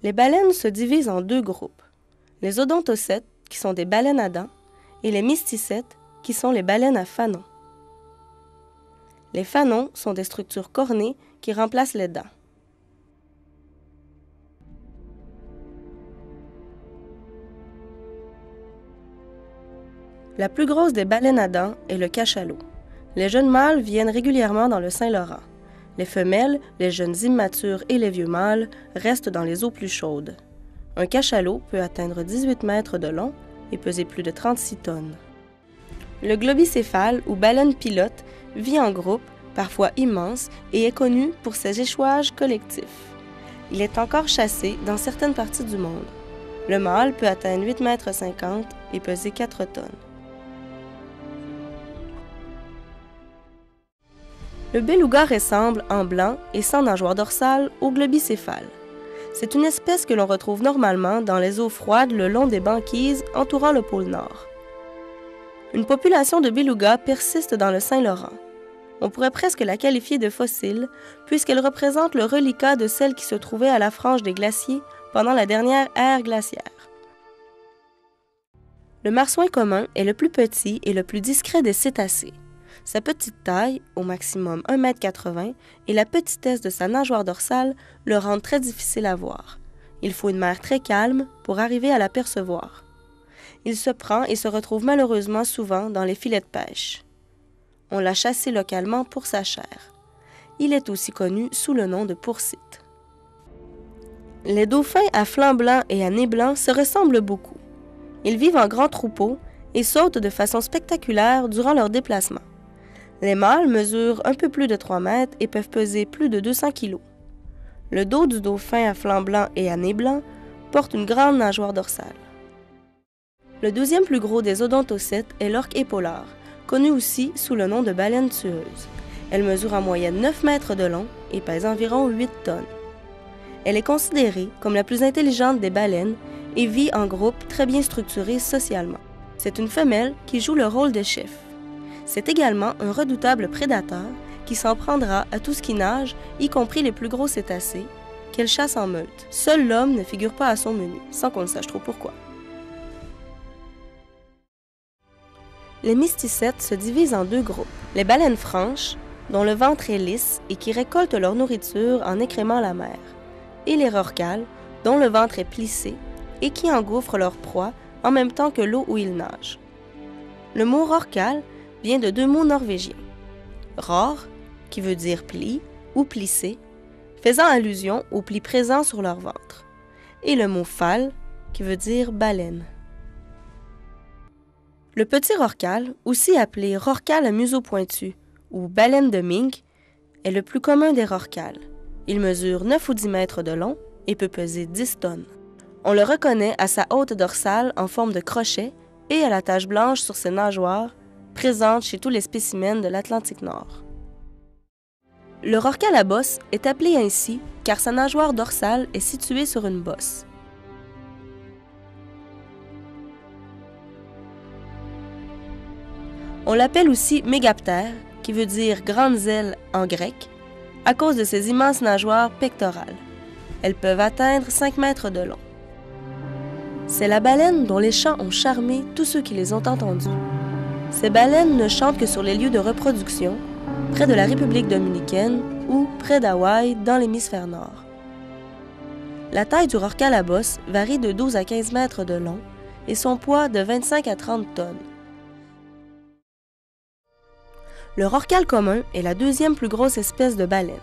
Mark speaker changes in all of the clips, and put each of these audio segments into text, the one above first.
Speaker 1: Les baleines se divisent en deux groupes, les odontocètes, qui sont des baleines à dents, et les mysticètes, qui sont les baleines à fanons. Les fanons sont des structures cornées qui remplacent les dents. La plus grosse des baleines à dents est le cachalot. Les jeunes mâles viennent régulièrement dans le Saint-Laurent. Les femelles, les jeunes immatures et les vieux mâles restent dans les eaux plus chaudes. Un cachalot peut atteindre 18 mètres de long et peser plus de 36 tonnes. Le globicéphale ou baleine pilote vit en groupe, parfois immense, et est connu pour ses échouages collectifs. Il est encore chassé dans certaines parties du monde. Le mâle peut atteindre 8,50 m et peser 4 tonnes. Le beluga ressemble, en blanc et sans nageoire dorsale, au globicéphale. C'est une espèce que l'on retrouve normalement dans les eaux froides le long des banquises entourant le pôle Nord. Une population de belugas persiste dans le Saint-Laurent. On pourrait presque la qualifier de fossile, puisqu'elle représente le reliquat de celle qui se trouvait à la frange des glaciers pendant la dernière ère glaciaire. Le marsouin commun est le plus petit et le plus discret des cétacés. Sa petite taille, au maximum 1,80 m, et la petitesse de sa nageoire dorsale le rendent très difficile à voir. Il faut une mer très calme pour arriver à l'apercevoir. Il se prend et se retrouve malheureusement souvent dans les filets de pêche. On l'a chassé localement pour sa chair. Il est aussi connu sous le nom de pourcite. Les dauphins à flanc blanc et à nez blanc se ressemblent beaucoup. Ils vivent en grands troupeaux et sautent de façon spectaculaire durant leur déplacement. Les mâles mesurent un peu plus de 3 mètres et peuvent peser plus de 200 kg. Le dos du dauphin à flanc blanc et à nez blanc porte une grande nageoire dorsale. Le deuxième plus gros des odontocètes est l'orque épaulard, connu aussi sous le nom de baleine tueuse. Elle mesure en moyenne 9 mètres de long et pèse environ 8 tonnes. Elle est considérée comme la plus intelligente des baleines et vit en groupe très bien structuré socialement. C'est une femelle qui joue le rôle de chef. C'est également un redoutable prédateur qui s'en prendra à tout ce qui nage, y compris les plus gros cétacés, qu'elle chasse en meute. Seul l'homme ne figure pas à son menu, sans qu'on ne sache trop pourquoi. Les mysticètes se divisent en deux groupes. Les baleines franches, dont le ventre est lisse et qui récoltent leur nourriture en écrémant la mer, et les rorquals, dont le ventre est plissé et qui engouffrent leur proie en même temps que l'eau où ils nagent. Le mot rorqual vient de deux mots norvégiens. Ror, qui veut dire pli ou plissé, faisant allusion aux plis présents sur leur ventre, et le mot fal, qui veut dire baleine. Le petit rorqual, aussi appelé rorqual à museau pointu ou baleine de mink, est le plus commun des rorquals. Il mesure 9 ou 10 mètres de long et peut peser 10 tonnes. On le reconnaît à sa haute dorsale en forme de crochet et à la tache blanche sur ses nageoires, présente chez tous les spécimens de l'Atlantique Nord. Le rorqual à bosse est appelé ainsi car sa nageoire dorsale est située sur une bosse. On l'appelle aussi mégaptère, qui veut dire grandes ailes en grec, à cause de ses immenses nageoires pectorales. Elles peuvent atteindre 5 mètres de long. C'est la baleine dont les chants ont charmé tous ceux qui les ont entendus. Ces baleines ne chantent que sur les lieux de reproduction, près de la République dominicaine ou près d'Hawaï dans l'hémisphère nord. La taille du rorqual à bosse varie de 12 à 15 mètres de long et son poids de 25 à 30 tonnes. Le rorqual commun est la deuxième plus grosse espèce de baleine.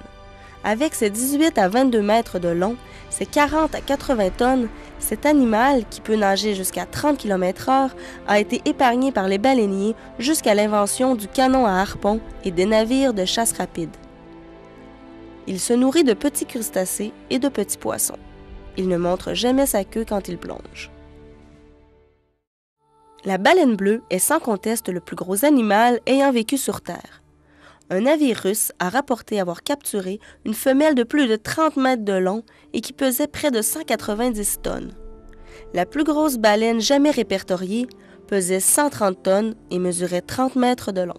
Speaker 1: Avec ses 18 à 22 mètres de long, ses 40 à 80 tonnes, cet animal, qui peut nager jusqu'à 30 km/h, a été épargné par les baleiniers jusqu'à l'invention du canon à harpon et des navires de chasse rapide. Il se nourrit de petits crustacés et de petits poissons. Il ne montre jamais sa queue quand il plonge. La baleine bleue est sans conteste le plus gros animal ayant vécu sur Terre. Un navire russe a rapporté avoir capturé une femelle de plus de 30 mètres de long et qui pesait près de 190 tonnes. La plus grosse baleine jamais répertoriée pesait 130 tonnes et mesurait 30 mètres de long.